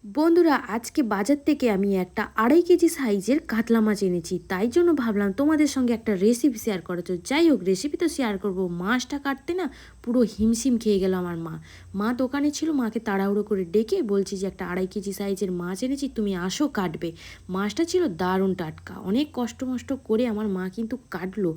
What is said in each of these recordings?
বন্ধুরা, আজকে বাজার থেকে আমি একটা 2.5 কেজি সাইজের কাতলা মাছ এনেছি। তাই জন্য ভাবলাম তোমাদের সঙ্গে একটা রেসিপি শেয়ার করা তো। যাই হোক, রেসিপি তো শেয়ার করবো। মাছটা কাটতে না পুরো হিমশিম খেয়ে গেল আমার মা। মা দোকানে ছিল, মাকে তাড়াহুড়ো করে ডেকে বলছি যে একটা 2.5 কেজি সাইজের মাছ এনেছি, তুমি আসো কাটবে। মাছটা ছিল দারুণ টাটকা। অনেক কষ্ট মষ্ট করে আমার মা কিন্তু কাটলো।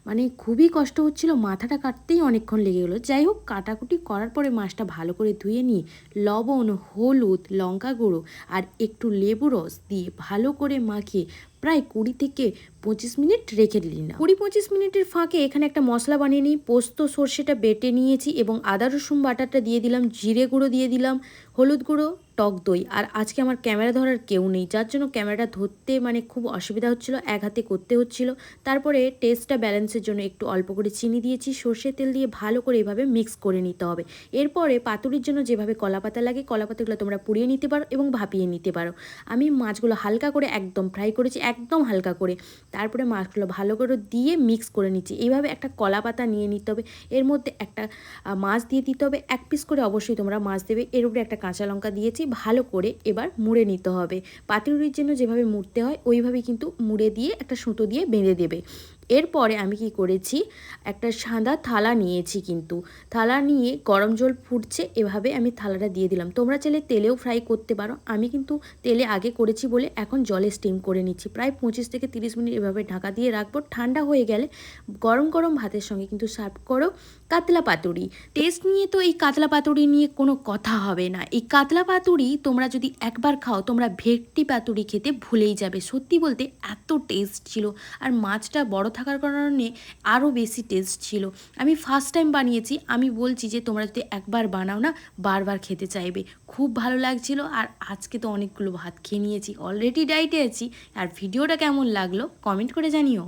মানে খুবই কষ্ট হচ্ছিল, মাথাটা কাটতেই অনেকক্ষণ লেগে গেলো। যাই হোক, কাটাকুটি করার পরে মাছটা ভালো করে ধুয়ে নিয়ে লবণ, হলুদ, লঙ্কা গুঁড়ো আর একটু লেবু রস দিয়ে ভালো করে মাখিয়ে প্রায় 20 থেকে 25 মিনিট রেখে নিলাম। 20-25 মিনিটের ফাঁকে এখানে একটা মশলা বানিয়ে নিই। পোস্ত সর্ষেটা বেটে নিয়েছি এবং আদা রসুন বাটাটা দিয়ে দিলাম, জিরে গুঁড়ো দিয়ে দিলাম, হলুদ গুঁড়ো, টক দই। আর আজকে আমার ক্যামেরা ধরার কেউ নেই, যার জন্য ক্যামেরাটা ধরতে মানে খুব অসুবিধা হচ্ছিল, এক হাতে করতে হচ্ছিল। তারপরে টেস্টটা ব্যালেন্সের জন্য একটু অল্প করে চিনি দিয়েছি, সর্ষের তেল দিয়ে ভালো করে এভাবে মিক্স করে নিতে হবে। এরপরে পাতুরির জন্য যেভাবে কলাপাতা লাগে, কলাপাতাগুলো তোমরা পুড়িয়ে নিতে পারো এবং ভাপিয়ে নিতে পারো। আমি মাছগুলো হালকা করে একদম ফ্রাই করেছি, একদম হালকা করে। তারপরে মাছগুলো ভালো করে দিয়ে মিক্স করে নিচ্ছি। এইভাবে একটা কলাপাতা নিয়ে নিতে হবে, এর মধ্যে একটা মাছ দিয়ে দিতে হবে, 1 পিস করে অবশ্যই তোমরা মাছ দেবে। এর উপরে একটা কাঁচা লঙ্কা দিয়েছি, ভালো করে এবার মুড়ে নিতে হবে। পাতুরির জন্য যেভাবে মুড়তে হয় ওইভাবেই কিন্তু মুড়ে দিয়ে একটা সুতো দিয়ে বেঁধে দেবে। এরপরে আমি কি করেছি, একটা সাদা থালা নিয়েছি, কিন্তু থালা নিয়ে গরম জল ফুটছে, এভাবে আমি থালাটা দিয়ে দিলাম। তোমরা চাইলে তেলেও ফ্রাই করতে পারো, আমি কিন্তু তেলে আগে করেছি বলে এখন জলে স্টিম করে নিচ্ছি। প্রায় 25 থেকে 30 মিনিট এভাবে ঢাকা দিয়ে রাখবো। ঠান্ডা হয়ে গেলে গরম গরম ভাতের সঙ্গে কিন্তু সার্ভ করো কাতলা পাতুরি। টেস্ট নিয়ে তো এই কাতলা পাতুরি নিয়ে কোনো কথা হবে না। এই কাতলা পাতুরি তোমরা যদি একবার খাও, তোমরা ভেটকি পাতুরি খেতে ভুলেই যাবে। সত্যি বলতে এত টেস্ট ছিল, আর মাছটা বড় থাকার কারণে আরও বেশি টেস্ট ছিল। আমি ফার্স্ট টাইম বানিয়েছি, আমি বলছি যে তোমরা যদি একবার বানাও না, বারবার খেতে চাইবে। খুব ভালো লাগছিল। আর আজকে তো অনেকগুলো ভাত খেয়ে নিয়েছি, অলরেডি ডায়েটে আছি। আর ভিডিওটা কেমন লাগলো কমেন্ট করে জানিও।